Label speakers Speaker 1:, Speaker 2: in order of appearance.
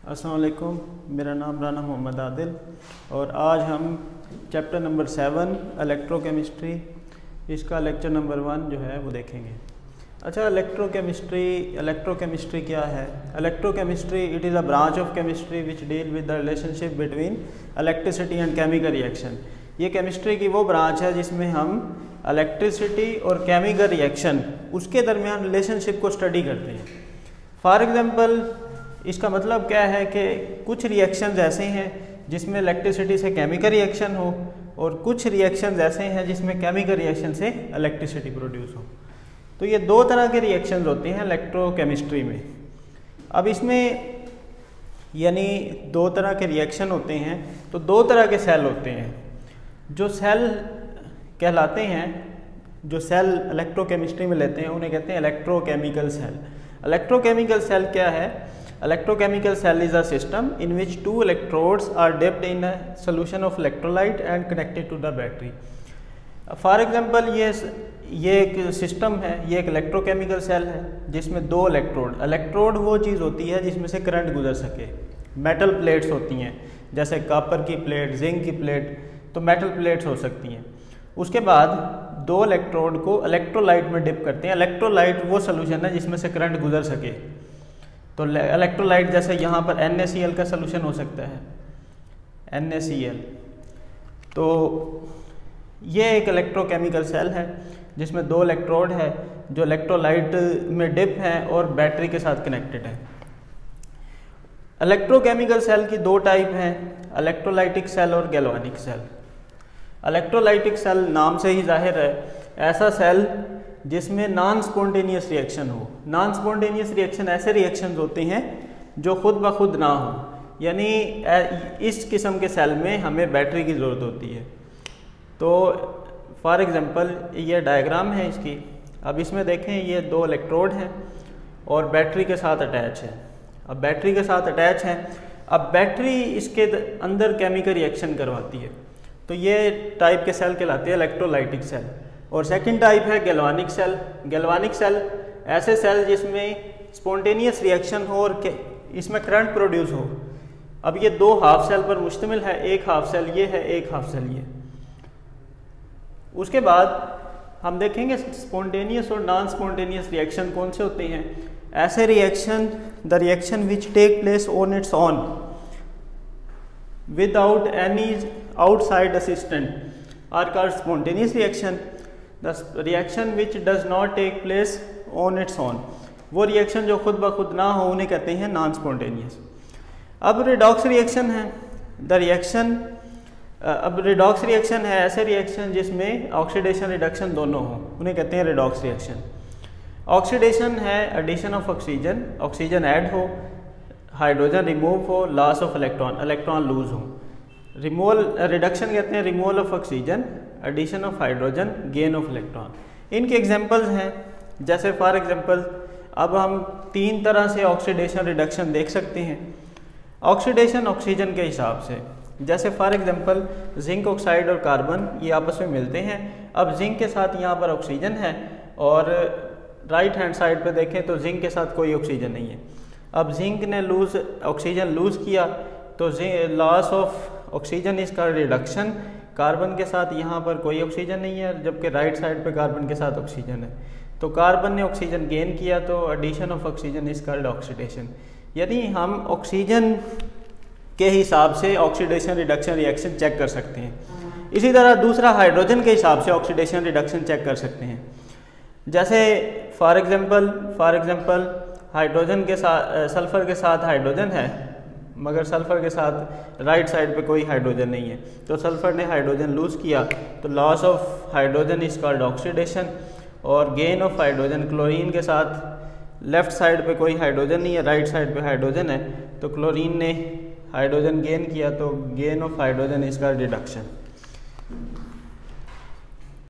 Speaker 1: अस्सलाम वालेकुम, मेरा नाम राना मोहम्मद आदिल और आज हम चैप्टर नंबर 7 इलेक्ट्रोकेमिस्ट्री इसका लेक्चर नंबर 1 जो है वो देखेंगे। अच्छा, इलेक्ट्रोकेमिस्ट्री क्या है? Electrochemistry it is a branch of chemistry which deal with the relationship between electricity and chemical reaction. ये केमिस्ट्री की वो ब्रांच है जिसमें हम इलेक्ट्रिसिटी और केमिकल रिएक्शन उसके दरमियान रिलेशनशिप को स्टडी करते हैं। फॉर एग्ज़ाम्पल, इसका मतलब क्या है कि कुछ रिएक्शंस ऐसे हैं जिसमें इलेक्ट्रिसिटी से केमिकल रिएक्शन हो और कुछ रिएक्शंस ऐसे हैं जिसमें केमिकल रिएक्शन से इलेक्ट्रिसिटी प्रोड्यूस हो। तो ये दो तरह के रिएक्शंस होते हैं इलेक्ट्रोकेमिस्ट्री में। अब इसमें यानी दो तरह के रिएक्शन होते हैं, तो दो तरह के सेल होते हैं। जो सेल कहलाते हैं, जो सेल इलेक्ट्रोकेमिस्ट्री में लेते हैं, उन्हें कहते हैं इलेक्ट्रोकेमिकल सेल। इलेक्ट्रोकेमिकल सेल क्या है? Electrochemical cell is a system in which two electrodes are dipped in a solution of electrolyte and connected to the battery. For example, ये एक सिस्टम है, ये एक इलेक्ट्रोकेमिकल सेल है जिसमें दो इलेक्ट्रोड वो चीज़ होती है जिसमें से करंट गुजर सके। मेटल प्लेट्स होती हैं, जैसे कॉपर की प्लेट, जिंक की प्लेट, तो मेटल प्लेट्स हो सकती हैं। उसके बाद दो इलेक्ट्रोड को इलेक्ट्रोलाइट में डिप करते हैं। इलेक्ट्रोलाइट वो सोल्यूशन है जिसमें से करंट गुजर सके। तो इलेक्ट्रोलाइट जैसे यहाँ पर NaCl का सोल्यूशन हो सकता है, NaCl। तो ये एक इलेक्ट्रोकेमिकल सेल है जिसमें दो इलेक्ट्रोड है जो इलेक्ट्रोलाइट में डिप है और बैटरी के साथ कनेक्टेड है। इलेक्ट्रोकेमिकल सेल की दो टाइप हैं, इलेक्ट्रोलाइटिक सेल और गैल्वानिक सेल। इलेक्ट्रोलाइटिक सेल नाम से ही जाहिर है, ऐसा सेल जिसमें नॉन स्पॉन्टेनियस रिएक्शन हो। नॉन स्पॉन्टेनियस रिएक्शन ऐसे रिएक्शंस होते हैं जो खुद ब खुद ना हो, यानी इस किस्म के सेल में हमें बैटरी की ज़रूरत होती है। तो फॉर एग्ज़ाम्पल ये डायग्राम है इसकी। अब इसमें देखें, ये दो इलेक्ट्रोड हैं और बैटरी के साथ अटैच है। अब बैटरी के साथ अटैच है, अब बैटरी इसके अंदर केमिकल रिएक्शन करवाती है। तो ये टाइप के सेल कहलाते हैं इलेक्ट्रोलाइटिक सेल। और सेकंड टाइप है गैल्वानिक सेल। गैल्वानिक सेल ऐसे सेल जिसमें स्पॉन्टेनियस रिएक्शन हो और इसमें करंट प्रोड्यूस हो। अब ये दो हाफ सेल पर मुश्तमिल है, एक हाफ सेल ये है, एक हाफ सेल ये। उसके बाद हम देखेंगे स्पॉन्टेनियस और नॉन स्पॉन्टेनियस रिएक्शन कौन से होते हैं। ऐसे reaction, the reaction which take place on its own without any outside assistant are called spontaneous reaction. The reaction which does not take place on its own, वो reaction जो खुद ब खुद ना हो उन्हें कहते हैं नॉन स्पॉन्टेनियस। अब रिडॉक्स रिएक्शन है, अब रिडॉक्स रिएक्शन है ऐसे रिएक्शन जिसमें ऑक्सीडेशन रिडक्शन दोनों हो, उन्हें कहते हैं रिडॉक्स रिएक्शन। ऑक्सीडेशन है addition of oxygen, oxygen add हो, हाइड्रोजन रिमूव हो, लॉस ऑफ इलेक्ट्रॉन लूज हो। रिडक्शन कहते हैं removal of oxygen, addition of hydrogen, gain of electron. इनके एग्जांपल्स हैं, जैसे फॉर एग्जांपल अब हम तीन तरह से ऑक्सीडेशन रिडक्शन देख सकते हैं। ऑक्सीडेशन ऑक्सीजन के हिसाब से, जैसे फॉर एग्जांपल जिंक ऑक्साइड और कार्बन ये आपस में मिलते हैं। अब जिंक के साथ यहाँ पर ऑक्सीजन है और राइट हैंड साइड पे देखें तो जिंक के साथ कोई ऑक्सीजन नहीं है। अब जिंक ने ऑक्सीजन लूज़ किया तो लॉस ऑफ ऑक्सीजन इसका रिडक्शन। कार्बन के साथ यहाँ पर कोई ऑक्सीजन नहीं है, जबकि राइट साइड पे कार्बन के साथ ऑक्सीजन है। तो कार्बन ने ऑक्सीजन गेन किया तो addition of oxygen is called oxidation. यानी हम ऑक्सीजन के हिसाब से ऑक्सीडेशन रिडक्शन रिएक्शन चेक कर सकते हैं। इसी तरह दूसरा हाइड्रोजन के हिसाब से ऑक्सीडेशन रिडक्शन चेक कर सकते हैं। जैसे फॉर एग्जांपल हाइड्रोजन के साथ सल्फर के साथ हाइड्रोजन है, मगर सल्फर के साथ राइट साइड पे कोई हाइड्रोजन नहीं है, तो सल्फर ने हाइड्रोजन लूज़ किया तो loss of hydrogen is called oxidation. और गेन ऑफ हाइड्रोजन, क्लोरीन के साथ लेफ्ट साइड पे कोई हाइड्रोजन नहीं है, राइट साइड पे हाइड्रोजन है, तो क्लोरीन ने हाइड्रोजन गेन किया तो gain of hydrogen is called reduction.